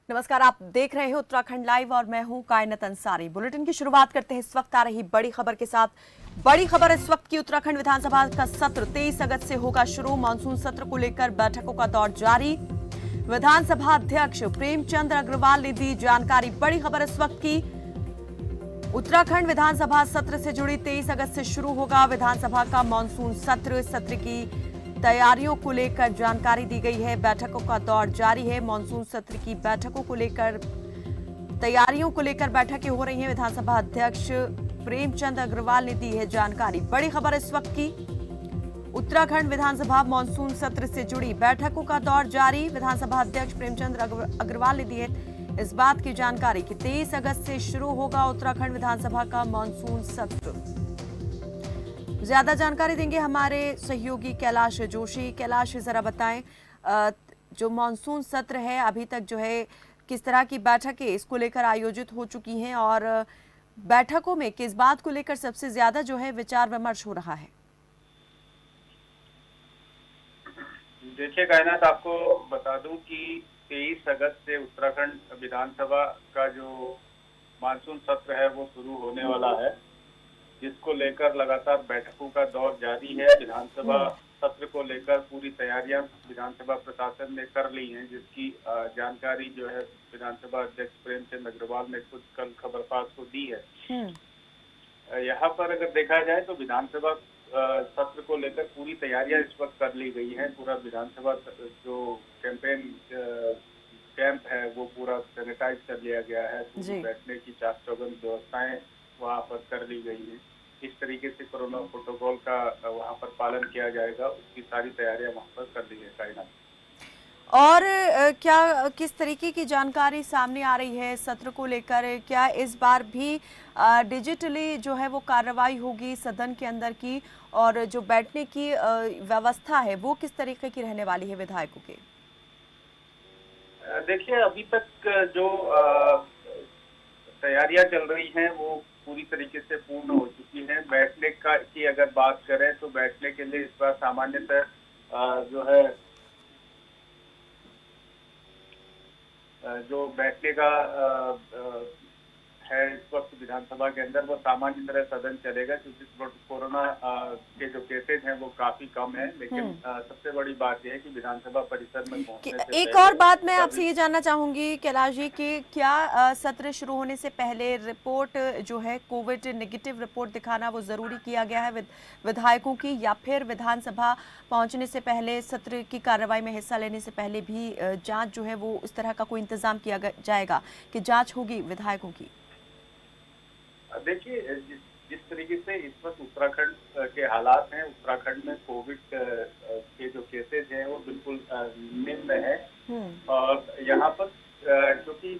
नमस्कार, आप देख रहे हैं उत्तराखंड लाइव और मैं हूं कायनत अंसारी। बुलेटिन की शुरुआत करते हैं इस वक्त आ रही बड़ी खबर के साथ। बड़ी खबर इस वक्त की, उत्तराखंड विधानसभा का सत्र 23 अगस्त से होगा शुरू। मानसून सत्र को लेकर बैठकों का दौर जारी। विधानसभा अध्यक्ष प्रेमचंद अग्रवाल ने दी जानकारी। बड़ी खबर इस वक्त की, उत्तराखंड विधानसभा सत्र से जुड़ी 23 अगस्त से शुरू होगा विधानसभा का मानसून सत्र। सत्र की तैयारियों को लेकर जानकारी दी गई है। बैठकों का दौर जारी है। मानसून सत्र की बैठकों को लेकर, तैयारियों को लेकर बैठकें हो रही हैं। विधानसभा अध्यक्ष प्रेमचंद अग्रवाल ने दी है जानकारी। बड़ी खबर इस वक्त की, उत्तराखंड विधानसभा मानसून सत्र से जुड़ी बैठकों का दौर जारी। विधानसभा अध्यक्ष प्रेमचंद अग्रवाल ने दी है इस बात की जानकारी कि 23 अगस्त से शुरू होगा उत्तराखंड विधानसभा का मानसून सत्र। ज्यादा जानकारी देंगे हमारे सहयोगी कैलाश जोशी। कैलाश, जरा बताएं, जो मानसून सत्र है अभी तक जो है किस तरह की बैठकें इसको लेकर आयोजित हो चुकी हैं और बैठकों में किस बात को लेकर सबसे ज्यादा जो है विचार विमर्श हो रहा है? देखिए कायनात, आपको बता दूं कि 23 अगस्त से उत्तराखंड विधानसभा का जो मानसून सत्र है वो शुरू होने वाला है, जिसको लेकर लगातार बैठकों का दौर जारी है। विधानसभा सत्र को लेकर पूरी तैयारियां विधानसभा प्रशासन ने कर ली हैं, जिसकी जानकारी जो है विधानसभा अध्यक्ष प्रेमचंद अग्रवाल ने खुद कल खबरपाश को दी है। यहाँ पर अगर देखा जाए तो विधानसभा सत्र को लेकर पूरी तैयारियां इस वक्त कर ली गई हैं। पूरा विधानसभा जो कैंप है वो पूरा सैनिटाइज कर लिया गया है। बैठने की चाक चौबंद व्यवस्थाएं वहाँ पर कर ली गई है। इस तरीके से कोरोना प्रोटोकॉल का वहाँ पर पालन किया जाएगा, उसकी सारी तैयारियां वहाँ पर कर ली है कायनात। और क्या किस तरीके की जानकारी सामने आ रही है सत्र को लेकर? क्या इस बार भी डिजिटली जो है वो कार्रवाई होगी सदन के अंदर की, और जो बैठने की व्यवस्था है वो किस तरीके की रहने वाली है विधायकों की? देखिए, अभी तक जो तैयारियां चल रही हैं वो पूरी तरीके से पूर्ण हो चुकी हैं। बैठने का की अगर बात करें तो बैठने के लिए इस बार सामान्यतः जो है जो बैठने का है इस वक्त विधानसभा के अंदर वो सामान्य तरह सदन चलेगा, क्योंकि कोरोना के जो केसेज हैं वो काफी कम है। लेकिन सबसे बड़ी बात यह है कि विधानसभा परिसर में पहुंचने से एक और बात मैं आपसे ये जानना चाहूंगी कैलाश जी कि क्या सत्र शुरू होने से पहले रिपोर्ट जो है कोविड नेगेटिव रिपोर्ट दिखाना वो जरूरी किया गया है विधायकों की, या फिर विधानसभा पहुंचने से पहले सत्र की कार्रवाई में हिस्सा लेने से पहले भी जांच जो है वो इस तरह का कोई इंतजाम किया जाएगा कि जांच होगी विधायकों की? देखिए, जिस तरीके से इस वक्त उत्तराखंड के हालात हैं, उत्तराखंड में कोविड के जो केसेज हैं वो बिल्कुल निम्न है। और यहाँ पर क्योंकि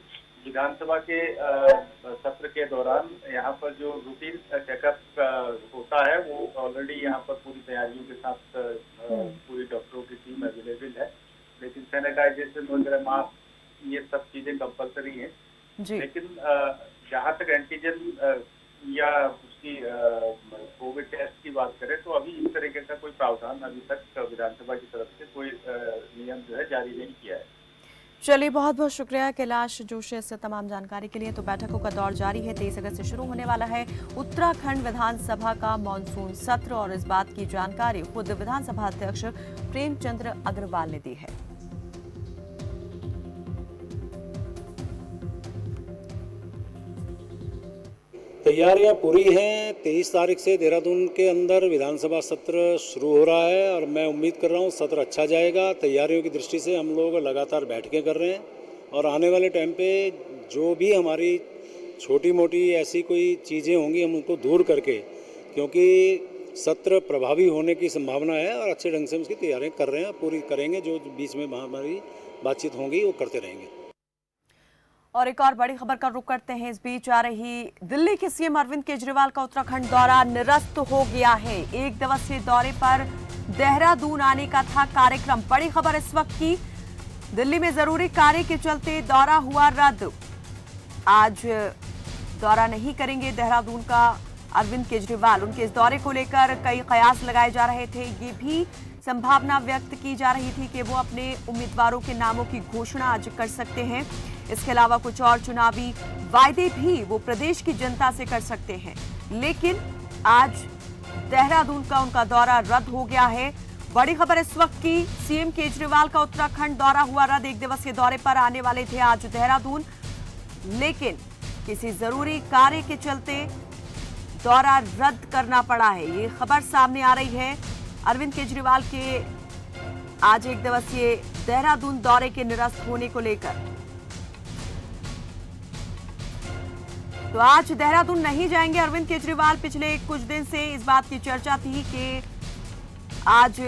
विधानसभा के सत्र के दौरान यहाँ पर जो रूटीन चेकअप होता है वो ऑलरेडी यहाँ पर पूरी तैयारियों के साथ पूरी डॉक्टरों की टीम अवेलेबल है। लेकिन सैनिटाइजेशन वगैरह, मास्क, ये सब चीजें कंपलसरी हैं। लेकिन जहाँ तक एंटीजन या उसकी कोविड टेस्ट की बात करें तो अभी इस तरीके का कोई प्रावधान अभी तक विधानसभा की तरफ से कोई नियम जो है जारी नहीं किया है। चलिए, बहुत बहुत शुक्रिया कैलाश जोशी से तमाम जानकारी के लिए। तो बैठकों का दौर जारी है। 23 अगस्त से शुरू होने वाला है उत्तराखंड विधानसभा का मानसून सत्र, और इस बात की जानकारी खुद विधानसभा अध्यक्ष प्रेमचंद अग्रवाल ने दी है। तैयारियां पूरी हैं। 23 तारीख से देहरादून के अंदर विधानसभा सत्र शुरू हो रहा है और मैं उम्मीद कर रहा हूं सत्र अच्छा जाएगा। तैयारियों की दृष्टि से हम लोग लगातार बैठकें कर रहे हैं और आने वाले टाइम पे जो भी हमारी छोटी मोटी ऐसी कोई चीज़ें होंगी हम उनको दूर करके, क्योंकि सत्र प्रभावी होने की संभावना है और अच्छे ढंग से हम उसकी तैयारियाँ कर रहे हैं, पूरी करेंगे। जो बीच में हमारी बातचीत होंगी वो करते रहेंगे। और एक और बड़ी खबर का रुख करते हैं। इस बीच आ रही दिल्ली के सीएम अरविंद केजरीवाल का उत्तराखंड दौरा निरस्त हो गया है। एक दिवसीय दौरे पर देहरादून आने का था कार्यक्रम। बड़ी खबर इस वक्त की, दिल्ली में जरूरी कार्य के चलते दौरा हुआ रद्द। आज दौरा नहीं करेंगे देहरादून का अरविंद केजरीवाल। उनके इस दौरे को लेकर कई कयास लगाए जा रहे थे। ये भी संभावना व्यक्त की जा रही थी कि वो अपने उम्मीदवारों के नामों की घोषणा आज कर सकते हैं। इसके अलावा कुछ और चुनावी वायदे भी वो प्रदेश की जनता से कर सकते हैं, लेकिन आज देहरादून का उनका दौरा रद्द हो गया है। बड़ी खबर इस वक्त की, सीएम केजरीवाल का उत्तराखंड दौरा हुआ रद्द। 1 दिवसीय दौरे पर आने वाले थे आज देहरादून, लेकिन किसी जरूरी कार्य के चलते दौरा रद्द करना पड़ा है। ये खबर सामने आ रही है अरविंद केजरीवाल के आज 1 दिवसीय देहरादून दौरे के निरस्त होने को लेकर। तो आज देहरादून नहीं जाएंगे अरविंद केजरीवाल। पिछले कुछ दिन से इस बात की चर्चा थी कि आज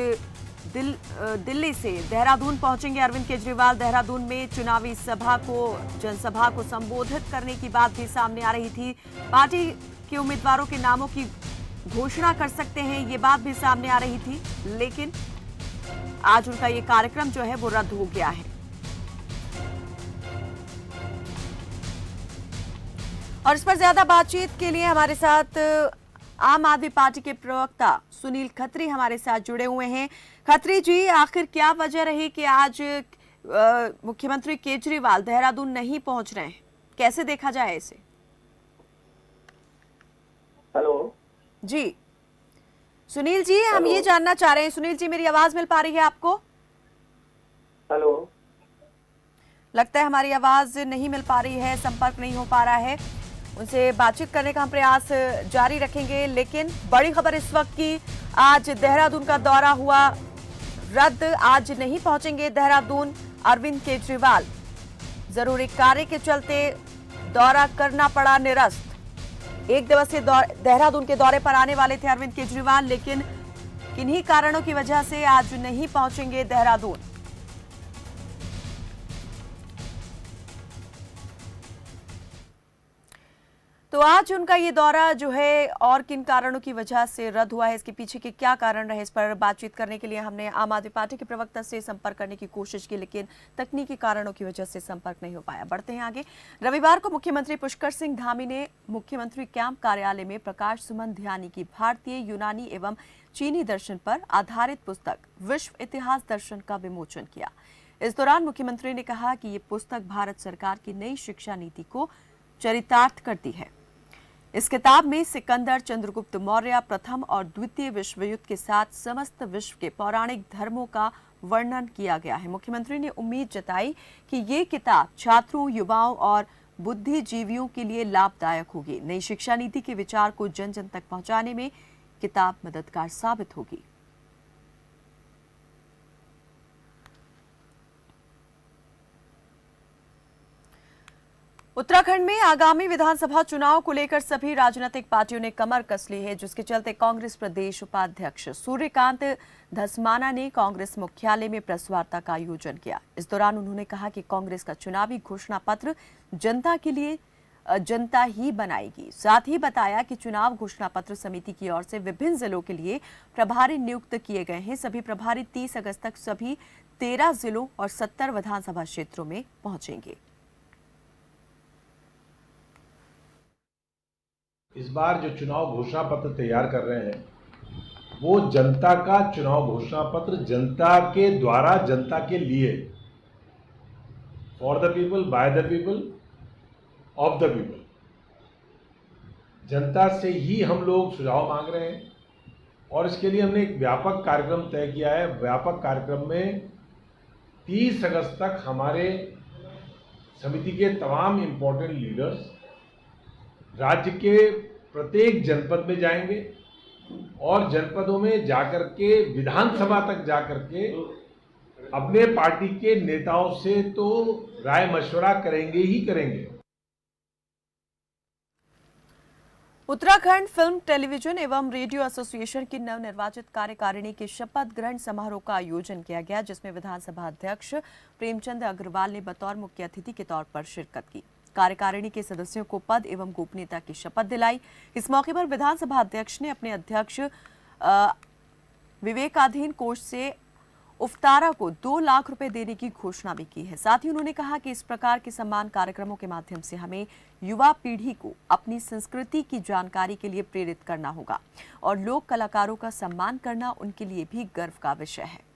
दिल्ली से देहरादून पहुंचेंगे अरविंद केजरीवाल। देहरादून में चुनावी जनसभा को संबोधित करने की बात भी सामने आ रही थी। पार्टी के उम्मीदवारों के नामों की घोषणा कर सकते हैं, ये बात भी सामने आ रही थी, लेकिन आज उनका ये कार्यक्रम जो है वो रद्द हो गया है। और इस पर ज्यादा बातचीत के लिए हमारे साथ आम आदमी पार्टी के प्रवक्ता सुनील खत्री हमारे साथ जुड़े हुए हैं। खत्री जी, आखिर क्या वजह रही कि आज मुख्यमंत्री केजरीवाल देहरादून नहीं पहुंच रहे हैं? कैसे देखा जाए इसे? हेलो जी सुनील जी, हम ये जानना चाह रहे हैं। सुनील जी, मेरी आवाज मिल पा रही है आपको? हेलो, लगता है हमारी आवाज नहीं मिल पा रही है, संपर्क नहीं हो पा रहा है। उनसे बातचीत करने का हम प्रयास जारी रखेंगे, लेकिन बड़ी खबर इस वक्त की, आज देहरादून का दौरा हुआ रद्द। आज नहीं पहुंचेंगे देहरादून अरविंद केजरीवाल। जरूरी कार्य के चलते दौरा करना पड़ा निरस्त। 1 दिवसीय देहरादून के दौरे पर आने वाले थे अरविंद केजरीवाल, लेकिन किन्हीं कारणों की वजह से आज नहीं पहुंचेंगे देहरादून। तो आज उनका ये दौरा जो है और किन कारणों की वजह से रद्द हुआ है, इसके पीछे के क्या कारण रहे, इस पर बातचीत करने के लिए हमने आम आदमी पार्टी के प्रवक्ता से संपर्क करने की कोशिश की, लेकिन तकनीकी कारणों की वजह से संपर्क नहीं हो पाया। बढ़ते हैं आगे। रविवार को मुख्यमंत्री पुष्कर सिंह धामी ने मुख्यमंत्री कैंप कार्यालय में प्रकाश सुमन ध्यानी की भारतीय, यूनानी एवं चीनी दर्शन पर आधारित पुस्तक विश्व इतिहास दर्शन का विमोचन किया। इस दौरान मुख्यमंत्री ने कहा कि ये पुस्तक भारत सरकार की नई शिक्षा नीति को चरितार्थ करती है। इस किताब में सिकंदर, चंद्रगुप्त मौर्य, प्रथम और द्वितीय विश्व युद्ध के साथ समस्त विश्व के पौराणिक धर्मों का वर्णन किया गया है। मुख्यमंत्री ने उम्मीद जताई कि ये किताब छात्रों, युवाओं और बुद्धिजीवियों के लिए लाभदायक होगी। नई शिक्षा नीति के विचार को जन जन तक पहुंचाने में किताब मददगार साबित होगी। उत्तराखंड में आगामी विधानसभा चुनाव को लेकर सभी राजनीतिक पार्टियों ने कमर कस ली है, जिसके चलते कांग्रेस प्रदेश उपाध्यक्ष सूर्यकांत धस्माना ने कांग्रेस मुख्यालय में प्रेस वार्ता का आयोजन किया। इस दौरान उन्होंने कहा कि कांग्रेस का चुनावी घोषणा पत्र जनता के लिए जनता ही बनाएगी। साथ ही बताया कि चुनाव घोषणा पत्र समिति की ओर से विभिन्न जिलों के लिए प्रभारी नियुक्त किए गए हैं। सभी प्रभारी 30 अगस्त तक सभी 13 जिलों और 70 विधानसभा क्षेत्रों में पहुंचेंगे। इस बार जो चुनाव घोषणा पत्र तैयार कर रहे हैं वो जनता का चुनाव घोषणा पत्र, जनता के द्वारा जनता के लिए, for the people, by the people, of the people. जनता से ही हम लोग सुझाव मांग रहे हैं और इसके लिए हमने एक व्यापक कार्यक्रम तय किया है। व्यापक कार्यक्रम में 30 अगस्त तक हमारे समिति के तमाम इम्पोर्टेंट लीडर्स राज्य के प्रत्येक जनपद में जाएंगे और जनपदों में जाकर के विधानसभा तक जाकर के अपने पार्टी के नेताओं से तो राय मशवरा करेंगे ही करेंगे। उत्तराखंड फिल्म, टेलीविजन एवं रेडियो एसोसिएशन की नवनिर्वाचित कार्यकारिणी के शपथ ग्रहण समारोह का आयोजन किया गया, जिसमें विधानसभा अध्यक्ष प्रेमचंद अग्रवाल ने बतौर मुख्य अतिथि के तौर पर शिरकत की। कार्यकारिणी के सदस्यों को पद एवं गोपनीयता की शपथ दिलाई। इस मौके पर विधानसभा अध्यक्ष ने अपने अध्यक्ष विवेकाधीन कोष से उफ्तारा को 2 लाख रुपए देने की घोषणा भी की है। साथ ही उन्होंने कहा कि इस प्रकार के सम्मान कार्यक्रमों के माध्यम से हमें युवा पीढ़ी को अपनी संस्कृति की जानकारी के लिए प्रेरित करना होगा और लोक कलाकारों का सम्मान करना उनके लिए भी गर्व का विषय है।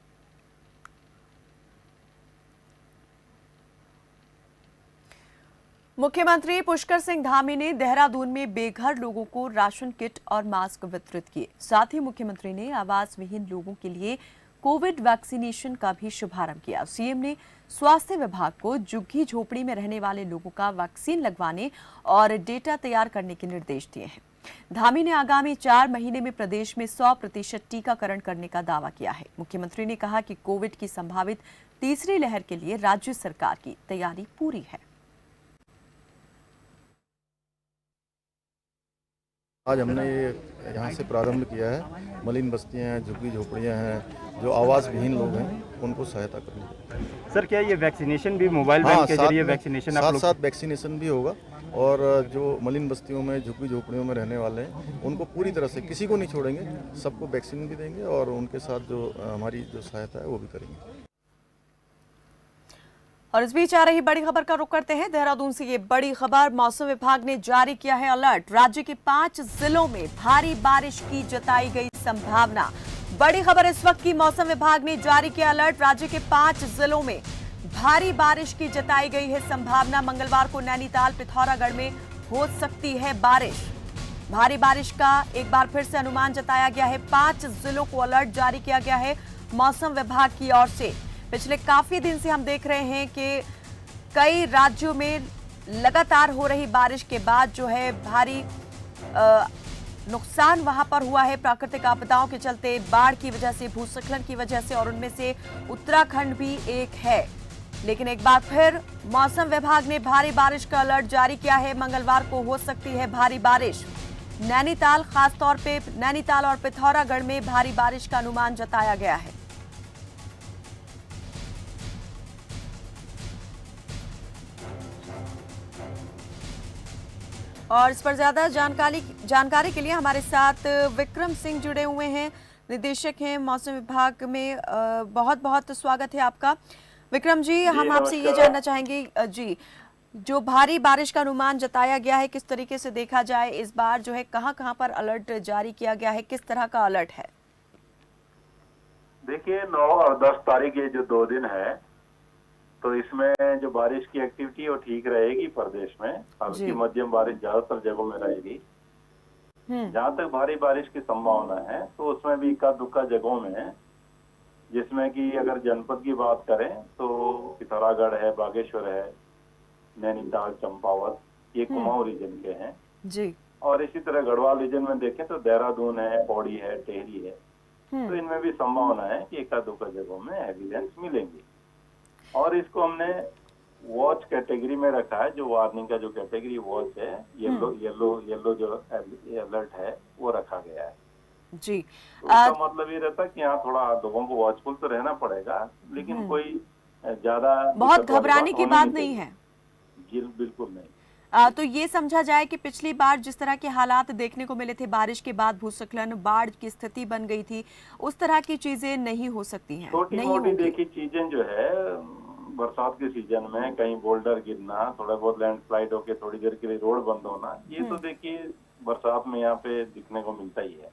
मुख्यमंत्री पुष्कर सिंह धामी ने देहरादून में बेघर लोगों को राशन किट और मास्क वितरित किए। साथ ही मुख्यमंत्री ने आवास विहीन लोगों के लिए कोविड वैक्सीनेशन का भी शुभारंभ किया। सीएम ने स्वास्थ्य विभाग को झुग्गी झोपड़ी में रहने वाले लोगों का वैक्सीन लगवाने और डेटा तैयार करने के निर्देश दिए हैं। धामी ने आगामी 4 महीने में प्रदेश में 100% टीकाकरण करने का दावा किया है। मुख्यमंत्री ने कहा कि कोविड की संभावित तीसरी लहर के लिए राज्य सरकार की तैयारी पूरी है। आज हमने ये यहाँ से प्रारंभ किया है। मलिन बस्तियाँ हैं, झुग्गी झोपड़ियाँ हैं, जो आवास विहीन लोग हैं, उनको सहायता करनी। सर, क्या ये वैक्सीनेशन भी मोबाइल वैन के जरिए वैक्सीनेशन आप लोग? साथ वैक्सीनेशन भी होगा और जो मलिन बस्तियों में, झुग्गी झोपड़ियों में रहने वाले हैं, उनको पूरी तरह से किसी को नहीं छोड़ेंगे, सबको वैक्सीन भी देंगे और उनके साथ जो हमारी जो सहायता है वो भी करेंगे। और इस बीच आ रही बड़ी खबर का रुख करते हैं। देहरादून से ये बड़ी खबर, मौसम विभाग ने जारी किया है अलर्ट। राज्य के 5 जिलों में भारी बारिश की जताई गई संभावना। बड़ी खबर इस वक्त की, मौसम विभाग ने जारी किया अलर्ट। राज्य के 5 जिलों में भारी बारिश की जताई गई है संभावना। मंगलवार को नैनीताल, पिथौरागढ़ में हो सकती है बारिश। भारी बारिश का एक बार फिर से अनुमान जताया गया है। 5 जिलों को अलर्ट जारी किया गया है मौसम विभाग की ओर से। पिछले काफी दिन से हम देख रहे हैं कि कई राज्यों में लगातार हो रही बारिश के बाद जो है भारी नुकसान वहां पर हुआ है प्राकृतिक आपदाओं के चलते, बाढ़ की वजह से, भूस्खलन की वजह से, और उनमें से उत्तराखंड भी एक है। लेकिन एक बार फिर मौसम विभाग ने भारी बारिश का अलर्ट जारी किया है। मंगलवार को हो सकती है भारी बारिश। नैनीताल, खासतौर पे नैनीताल और पिथौरागढ़ में भारी बारिश का अनुमान जताया गया है। और इस पर ज्यादा जानकारी के लिए हमारे साथ विक्रम सिंह जुड़े हुए हैं, निदेशक हैं मौसम विभाग में। बहुत बहुत स्वागत है आपका विक्रम जी। हम आपसे ये जानना चाहेंगे जी, जो भारी बारिश का अनुमान जताया गया है, किस तरीके से देखा जाए इस बार जो है, कहां पर अलर्ट जारी किया गया है, किस तरह का अलर्ट है? देखिए, 9 और 10 तारीख ये जो 2 दिन है, तो इसमें जो बारिश की एक्टिविटी वो ठीक रहेगी प्रदेश में। हल्की मध्यम बारिश ज्यादातर जगहों में रहेगी। जहाँ तक भारी बारिश की संभावना है तो उसमें भी इक्का दुक्का जगहों में है, जिसमें कि अगर जनपद की बात करें तो पिथौरागढ़ है, बागेश्वर है, नैनीताल, चंपावत, ये कुमाऊं रीजन के हैं जी। और इसी तरह गढ़वाल रीजन में देखें तो देहरादून है, पौड़ी है, टेहरी है। तो इनमें भी संभावना है कि इक्का दुक्का जगहों में एविडेंस मिलेंगी। और इसको हमने वॉच कैटेगरी में रखा है। जो वार्निंग का जो कैटेगरी वॉच है, येलो जो अलर्ट है वो रखा गया है जी। तो इसका मतलब ये रहता है कि यहाँ थोड़ा लोगों को वॉचफुल तो रहना पड़ेगा, लेकिन कोई ज्यादा बहुत घबराने की बात नहीं है जी, बिल्कुल नहीं। तो ये समझा जाए कि पिछली बार जिस तरह के हालात देखने को मिले थे, बारिश के बाद भूस्खलन, बाढ़ की स्थिति बन गई थी, उस तरह की चीजें नहीं हो सकती हैं। छोटी मोटी देखी चीजें जो है, बरसात के सीजन में कहीं बोल्डर गिरना, थोड़ा बहुत लैंडस्लाइड होके थोड़ी देर के लिए रोड बंद होना, ये तो देखिए बरसात में यहाँ पे दिखने को मिलता ही है।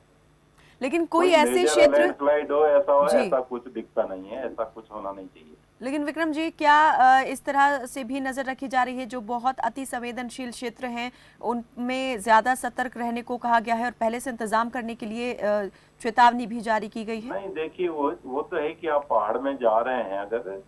लेकिन कोई ऐसे क्षेत्र लैंडस्लाइड हो, ऐसा कुछ दिखता नहीं है, ऐसा कुछ होना नहीं चाहिए। लेकिन विक्रम जी, क्या इस तरह से भी नजर रखी जा रही है जो बहुत अति संवेदनशील क्षेत्र हैं उनमें ज्यादा सतर्क रहने को कहा गया है और पहले से इंतजाम करने के लिए चेतावनी भी जारी की गई है? नहीं, देखिए वो तो है कि आप पहाड़ में जा रहे हैं अगर,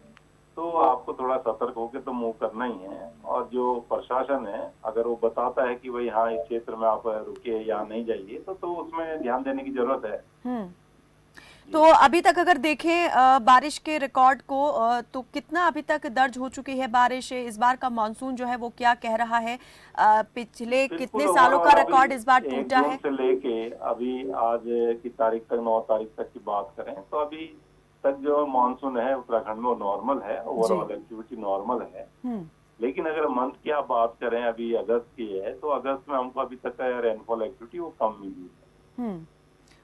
तो आपको थोड़ा सतर्क होकर तो मूव करना ही है। और जो प्रशासन है अगर वो बताता है कि भाई हाँ इस क्षेत्र में आप रुकिए या नहीं जाइए, तो उसमें ध्यान देने की जरूरत है। तो अभी तक अगर देखें बारिश के रिकॉर्ड को, तो कितना अभी तक दर्ज हो चुकी है बारिश? इस बार का मानसून जो है वो क्या कह रहा है? पिछले कितने सालों का रिकॉर्ड इस बार टूटा है? से लेके अभी आज की तारीख तक, 9 तारीख तक की बात करें तो अभी तक जो मानसून है उत्तराखंड में वो नॉर्मल है, ओवरऑल एक्टिविटी नॉर्मल है। लेकिन अगर मंथ की आप बात करें, अभी अगस्त की है, तो अगस्त में हमको अभी तक रेनफॉल एक्टिविटी वो कम मिली है।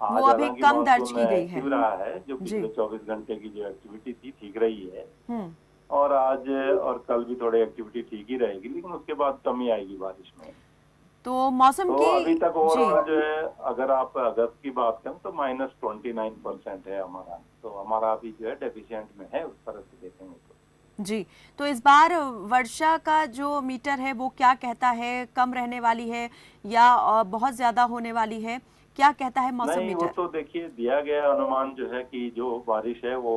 आज वो अभी हालांकि कम दर्ज मॉनसून की गई है। एक्टिव रहा है, जो जी। पिछले 24 घंटे की जो एक्टिविटी थी ठीक रही है, हम्म। और आज और कल भी थोड़ी एक्टिविटी ठीक ही रहेगी, लेकिन उसके बाद कमी आएगी बारिश में। तो मौसम तो अभी की तक जी ओवरऑल जो है, अगर आप अगस्त की बात करें तो -29% है हमारा, तो हमारा अभी जो है डेफिशिएंट में है, उस तरह से देखेंगे तो। जी। तो इस बार वर्षा का जो मीटर है वो क्या कहता है, कम रहने वाली है या बहुत ज्यादा होने वाली है, क्या कहता है मौसम नहीं, वो मीटर? तो देखिए दिया गया अनुमान जो है कि जो बारिश है वो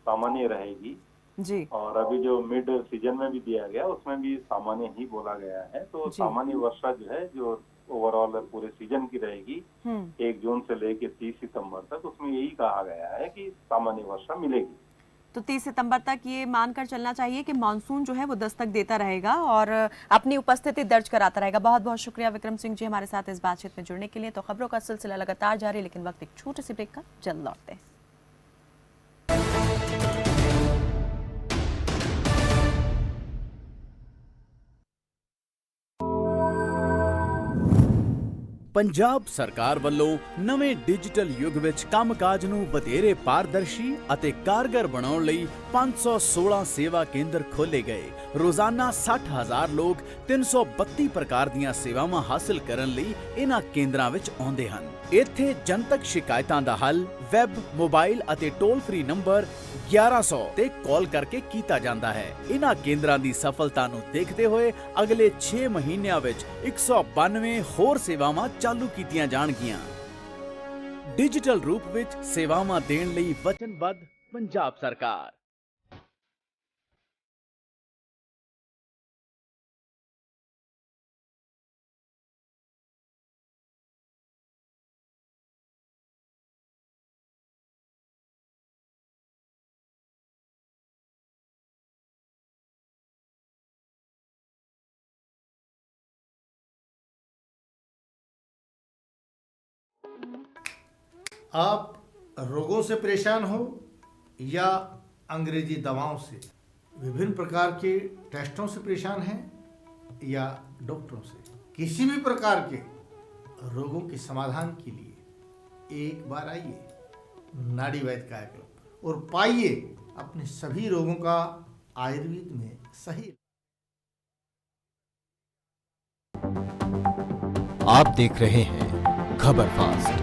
सामान्य रहेगी, जी और अभी जो मिड सीजन में भी दिया गया उसमें भी सामान्य ही बोला गया है। तो जी। सामान्य वर्षा जो है, जो ओवरऑल पूरे सीजन की रहेगी, हम्म। 1 जून से लेकर 30 सितंबर तक, उसमें यही कहा गया है कि सामान्य वर्षा मिलेगी। तो 30 सितंबर तक ये मानकर चलना चाहिए कि मानसून जो है वो दस्तक देता रहेगा और अपनी उपस्थिति दर्ज कराता रहेगा। बहुत बहुत शुक्रिया विक्रम सिंह जी हमारे साथ इस बातचीत में जुड़ने के लिए। तो खबरों का सिलसिला लगातार जारी, लेकिन वक्त एक छोटे से ब्रेक का, जल्द लौटते हैं। ਪੰਜਾਬ ਸਰਕਾਰ ਵੱਲੋਂ ਨਵੇਂ ਡਿਜੀਟਲ ਯੁੱਗ ਵਿੱਚ ਕੰਮਕਾਜ ਨੂੰ ਵਧੇਰੇ ਪਾਰਦਰਸ਼ੀ ਅਤੇ ਕਾਰਗਰ ਬਣਾਉਣ ਲਈ 516 ਸੇਵਾ ਕੇਂਦਰ ਖੋਲ੍ਹੇ ਗਏ। ਰੋਜ਼ਾਨਾ 60,000 ਲੋਕ 332 ਪ੍ਰਕਾਰ ਦੀਆਂ ਸੇਵਾਵਾਂ ਹਾਸਲ ਕਰਨ ਲਈ ਇਹਨਾਂ ਕੇਂਦਰਾਂ ਵਿੱਚ ਆਉਂਦੇ ਹਨ। ਇੱਥੇ ਜਨਤਕ ਸ਼ਿਕਾਇਤਾਂ ਦਾ ਹੱਲ ਵੈਬ, ਮੋਬਾਈਲ ਅਤੇ ਟੋਲ ਫ੍ਰੀ ਨੰਬਰ 1100 ਤੇ ਕਾਲ ਕਰਕੇ ਕੀਤਾ ਜਾਂਦਾ ਹੈ। ਇਹਨਾਂ ਕੇਂਦਰਾਂ ਦੀ ਸਫਲਤਾ ਨੂੰ ਦੇਖਦੇ ਹੋਏ ਅਗਲੇ 6 ਮਹੀਨਿਆਂ ਵਿੱਚ 192 ਹੋਰ ਸੇਵਾਵਾਂ ਚਾਲੂ ਕੀਤੀਆਂ ਜਾਣਗੀਆਂ। ਡਿਜੀਟਲ ਰੂਪ ਵਿੱਚ ਸੇਵਾਵਾਂ ਦੇਣ ਲਈ ਵਚਨਬੱਧ ਪੰਜਾਬ ਸਰਕਾਰ। आप रोगों से परेशान हो या अंग्रेजी दवाओं से, विभिन्न प्रकार के टेस्टों से परेशान हैं या डॉक्टरों से, किसी भी प्रकार के रोगों के समाधान के लिए एक बार आइए नाड़ी वैद्य कायाकल्प और पाइए अपने सभी रोगों का आयुर्वेद में सही। आप देख रहे हैं खबर फास्ट,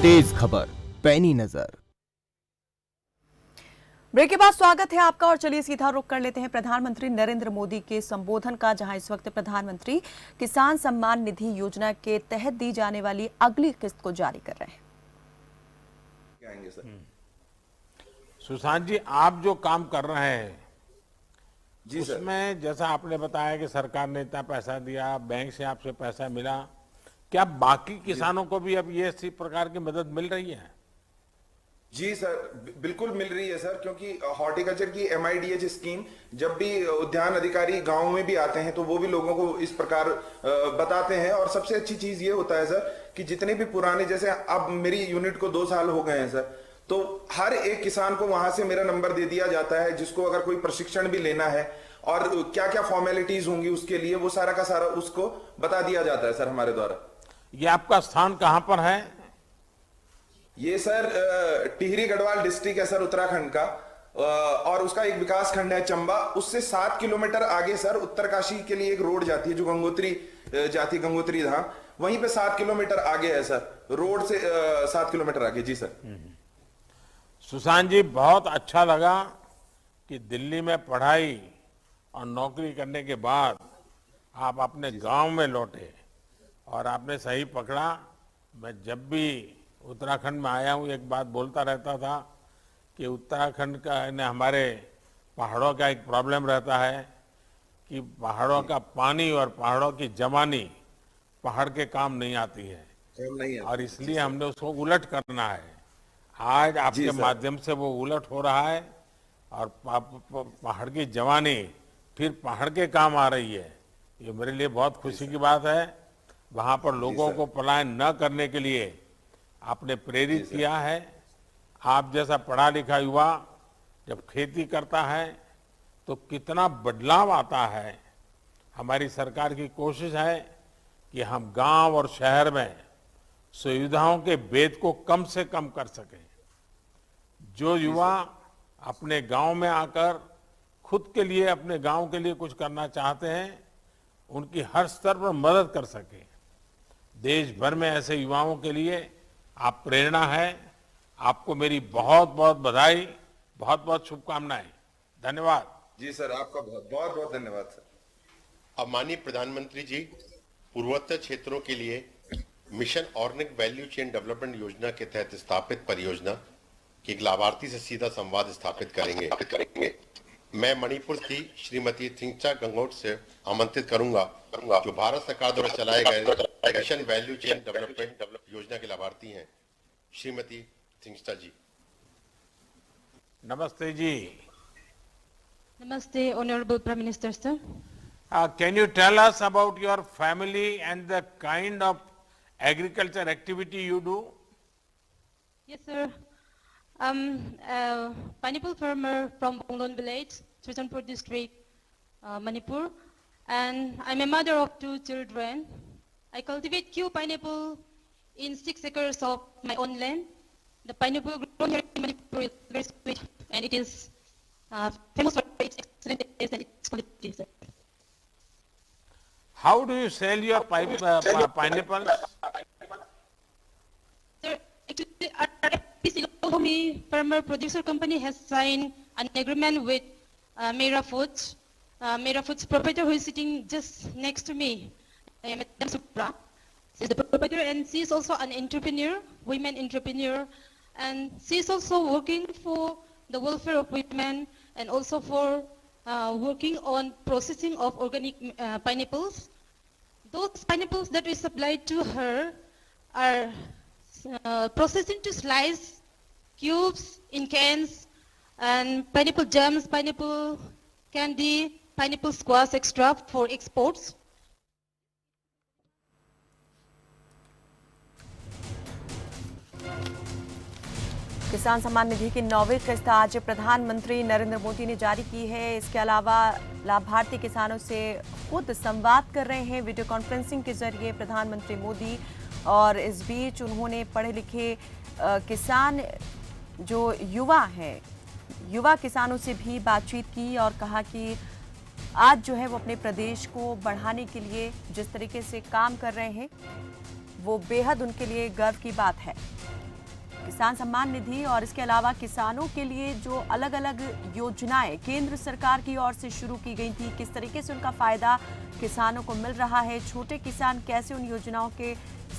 तेज खबर पैनी नजर। ब्रेक के बाद स्वागत है आपका और चलिए सीधा रुख कर लेते हैं प्रधानमंत्री नरेंद्र मोदी के संबोधन का, जहां इस वक्त प्रधानमंत्री किसान सम्मान निधि योजना के तहत दी जाने वाली अगली किस्त को जारी कर रहे हैं। सुशांत जी, आप जो काम कर रहे हैं जी उसमें जैसा आपने बताया कि सरकार ने इतना पैसा दिया, बैंक से आपसे पैसा मिला, क्या बाकी किसानों को भी अब ये इसी प्रकार की मदद मिल रही है? जी सर, बिल्कुल मिल रही है सर, क्योंकि हॉर्टिकल्चर की MIDH स्कीम जब भी उद्यान अधिकारी गांव में भी आते हैं तो वो भी लोगों को इस प्रकार बताते हैं। और सबसे अच्छी चीज ये होता है सर कि जितने भी पुराने, जैसे अब मेरी यूनिट को 2 साल हो गए हैं सर, तो हर एक किसान को वहां से मेरा नंबर दे दिया जाता है, जिसको अगर कोई प्रशिक्षण भी लेना है और क्या क्या फॉर्मेलिटीज होंगी उसके लिए, वो सारा का सारा उसको बता दिया जाता है सर हमारे द्वारा। ये आपका स्थान कहां पर है? ये सर टिहरी गढ़वाल डिस्ट्रिक्ट है सर, उत्तराखंड का, और उसका एक विकास खंड है चंबा। उससे 7 किलोमीटर आगे सर उत्तरकाशी के लिए एक रोड जाती है जो गंगोत्री जाती, गंगोत्री धाम, वहीं पे 7 किलोमीटर आगे है सर, रोड से 7 किलोमीटर आगे। जी सर। सुशांत जी, बहुत अच्छा लगा कि दिल्ली में पढ़ाई और नौकरी करने के बाद आप अपने गांव में लौटे और आपने सही पकड़ा। मैं जब भी उत्तराखंड में आया हूं एक बात बोलता रहता था कि उत्तराखंड का हमारे पहाड़ों का एक प्रॉब्लम रहता है कि पहाड़ों का पानी और पहाड़ों की जमानी पहाड़ के काम नहीं आती है, और इसलिए हमने उसको उलट करना है। आज आपके माध्यम से वो उलट हो रहा है और पहाड़ की जवानी फिर पहाड़ के काम आ रही है। ये मेरे लिए बहुत खुशी की बात है। वहां पर लोगों को पलायन न करने के लिए आपने प्रेरित किया है। आप जैसा पढ़ा लिखा युवा जब खेती करता है तो कितना बदलाव आता है। हमारी सरकार की कोशिश है कि हम गांव और शहर में सुविधाओं के भेद को कम से कम कर सकें। जो युवा अपने गांव में आकर खुद के लिए, अपने गांव के लिए कुछ करना चाहते हैं, उनकी हर स्तर पर मदद कर सके। देश भर में ऐसे युवाओं के लिए आप प्रेरणा है। आपको मेरी बहुत बहुत बधाई, बहुत बहुत शुभकामनाएं। धन्यवाद। जी सर, आपका बहुत बहुत धन्यवाद सर। अब माननीय प्रधानमंत्री जी पूर्वोत्तर क्षेत्रों के लिए mission organic value chain development योजना के तहत स्थापित परियोजना की एक लाभार्थी से सीधा संवाद स्थापित करेंगे। मैं मणिपुर की श्रीमती थिंगचा गंगोट से आमंत्रित करूंगा, जो भारत सरकार द्वारा चलाए गए मिशन वैल्यू चेन डेवलपमेंट योजना के लाभार्थी हैं। श्रीमती थिंगचा जी। नमस्ते जी। Namaste, Honorable Prime Minister, sir. Can you tell us about your family and the kind of agriculture activity you do? Yes, sir. A pineapple farmer from Bonglon village, Churchanpur district, Manipur. And I'm a mother of 2 children. I cultivate Q pineapple in 6 acres of my own land. The pineapple grown here in Manipur is very sweet, and it is famous for its excellent taste and its quality, sir. How do you sell your pineapples? Sir, actually, our FPC Lohomi Farmer Producer Company has signed an agreement with Mera Foods. Mera Foods proprietor who is sitting just next to me, Madam Supra. She's the proprietor and she is also an entrepreneur, women entrepreneur, and she is also working for the welfare of women and also for working on processing of organic pineapples. Those pineapples that we supply to her are processed into slice, cubes, in cans, and pineapple jams, pineapple candy, pineapple squash extract for exports. किसान सम्मान निधि की 9वीं किस्त आज प्रधानमंत्री नरेंद्र मोदी ने जारी की है। इसके अलावा लाभार्थी किसानों से खुद संवाद कर रहे हैं वीडियो कॉन्फ्रेंसिंग के जरिए प्रधानमंत्री मोदी। और इस बीच उन्होंने पढ़े लिखे किसान जो युवा हैं, युवा किसानों से भी बातचीत की और कहा कि आज जो है वो अपने प्रदेश को बढ़ाने के लिए जिस तरीके से काम कर रहे हैं वो बेहद उनके लिए गर्व की बात है। किसान सम्मान निधि और इसके अलावा किसानों के लिए जो अलग अलग योजनाएं केंद्र सरकार की ओर से शुरू की गई थी, किस तरीके से उनका फायदा किसानों को मिल रहा है, छोटे किसान कैसे उन योजनाओं के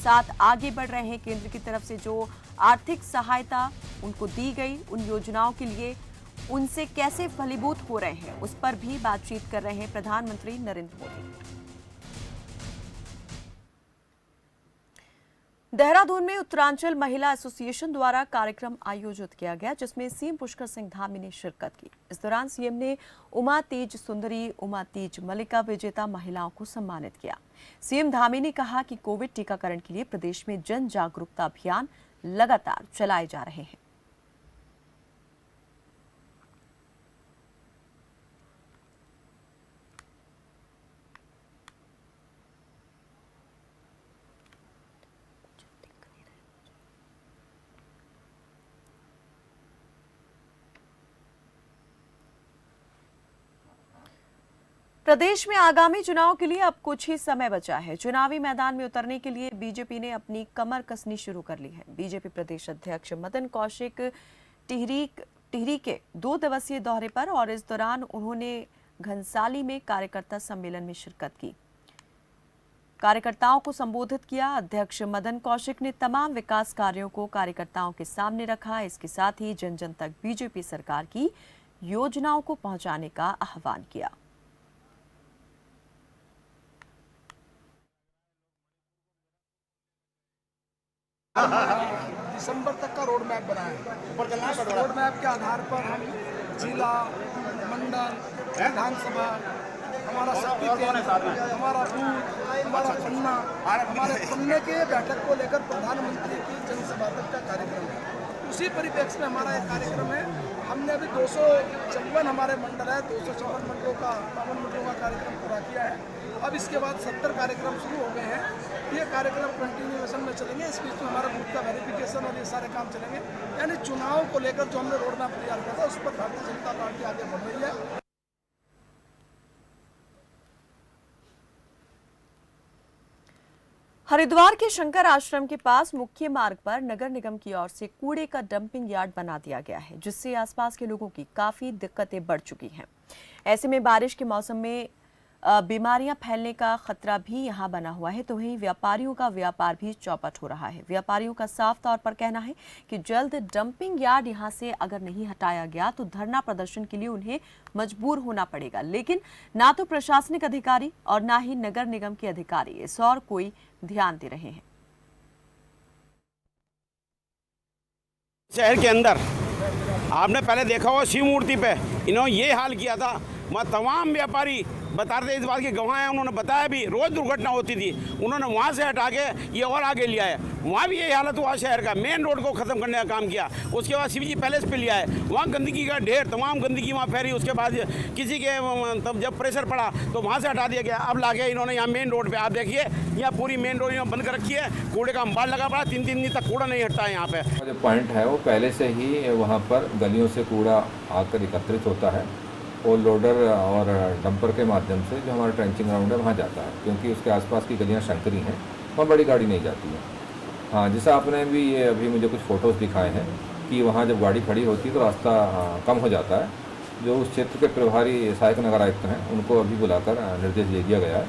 साथ आगे बढ़ रहे हैं, केंद्र की तरफ से जो आर्थिक सहायता उनको दी गई उन योजनाओं के लिए उनसे कैसे फलीभूत हो रहे हैं, उस पर भी बातचीत कर रहे हैं प्रधानमंत्री नरेंद्र मोदी। देहरादून में उत्तरांचल महिला एसोसिएशन द्वारा कार्यक्रम आयोजित किया गया जिसमें सीएम पुष्कर सिंह धामी ने शिरकत की। इस दौरान सीएम ने उमा तीज सुंदरी, उमा तीज मल्लिका विजेता महिलाओं को सम्मानित किया। सीएम धामी ने कहा कि कोविड टीकाकरण के लिए प्रदेश में जन जागरूकता अभियान लगातार चलाए जा रहे हैं। प्रदेश में आगामी चुनाव के लिए अब कुछ ही समय बचा है। चुनावी मैदान में उतरने के लिए बीजेपी ने अपनी कमर कसनी शुरू कर ली है। बीजेपी प्रदेश अध्यक्ष मदन कौशिक टिहरी के 2 दिवसीय दौरे पर और इस दौरान उन्होंने घनसाली में कार्यकर्ता सम्मेलन में शिरकत की, कार्यकर्ताओं को संबोधित किया। अध्यक्ष मदन कौशिक ने तमाम विकास कार्यों को कार्यकर्ताओं के सामने रखा। इसके साथ ही जन जन तक बीजेपी सरकार की योजनाओं को पहुंचाने का आह्वान किया। दिसंबर तक का रोड मैप बना है। रोड मैप के आधार पर हम जिला, मंडल, विधानसभा, हमारा शक्ति केंद्र, हमारा बूथ, हमारा पन्ना, हमारे पन्ने के बैठक को लेकर प्रधानमंत्री की जनसभा तक का कार्यक्रम है। उसी परिप्रेक्ष्य में हमारा एक कार्यक्रम है हमने अभी 254 हमारे मंडल है, 254 मंडलों का 52 मंडलों का कार्यक्रम पूरा किया है। अब इसके बाद 70 कार्यक्रम शुरू हो गए हैं। ये कार्यक्रम कंटिन्यूएशन में चलेंगे। इस बीच में हमारा बूथ का वेरिफिकेशन और ये सारे काम चलेंगे। यानी चुनाव को लेकर जो हमने रोड मैप तैयार किया था उस पर भारतीय जनता पार्टी आगे बढ़ रही है। हरिद्वार के शंकर आश्रम के पास मुख्य मार्ग पर नगर निगम की ओर से कूड़े का डंपिंग यार्ड बना दिया गया है, जिससे आसपास के लोगों की काफी दिक्कतें बढ़ चुकी हैं। ऐसे में बारिश के मौसम में बीमारियां फैलने का खतरा भी यहां बना हुआ है, तो वहीं व्यापारियों का व्यापार भी चौपट हो रहा है। व्यापारियों का साफ तौर पर कहना है कि जल्द डंपिंग यार्ड यहां से अगर नहीं हटाया गया तो धरना प्रदर्शन के लिए उन्हें मजबूर होना पड़ेगा। लेकिन ना तो प्रशासनिक अधिकारी और ना ही नगर निगम के अधिकारी इस और कोई ध्यान दे रहे हैं। शहर के अंदर आपने पहले देखा होगा शिव मूर्ति पे इन्होंने ये हाल किया था। मैं तमाम व्यापारी बता रहे थे, इस बात के गवाह हैं, उन्होंने बताया भी रोज दुर्घटना होती थी। उन्होंने वहाँ से हटा के ये और आगे लिया है। वहाँ भी यही हालत हुआ शहर का, मेन रोड को ख़त्म करने का काम किया। उसके बाद शिवजी पैलेस पे लिया है, वहाँ गंदगी का ढेर, तमाम गंदगी वहाँ फैली। उसके बाद किसी के तब जब प्रेशर पड़ा तो वहाँ से हटा दिया गया। अब लाके इन्होंने यहाँ मेन रोड पर, आप देखिए यहाँ पूरी मेन रोड बंद कर रखी है। कूड़े का अंबार लगा पड़ा, 3 दिन तक कूड़ा नहीं हटता है यहाँ पे। जो पॉइंट है वो पहले से ही वहाँ पर गलियों से कूड़ा आकर एकत्रित होता है और लोडर और डंपर के माध्यम से जो हमारा ट्रेंचिंग ग्राउंड है वहाँ जाता है, क्योंकि उसके आसपास की गलियाँ शंकरी हैं, वहाँ बड़ी गाड़ी नहीं जाती है। हाँ, जैसा आपने भी ये अभी मुझे कुछ फ़ोटोज़ दिखाए हैं कि वहाँ जब गाड़ी खड़ी होती है तो रास्ता कम हो जाता है। जो उस क्षेत्र के प्रभारी सहायक नगर आयुक्त हैं उनको अभी बुलाकर निर्देश दे दिया गया है।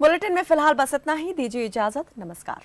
बुलेटिन में फिलहाल बस इतना ही, दीजिए इजाजत, नमस्कार।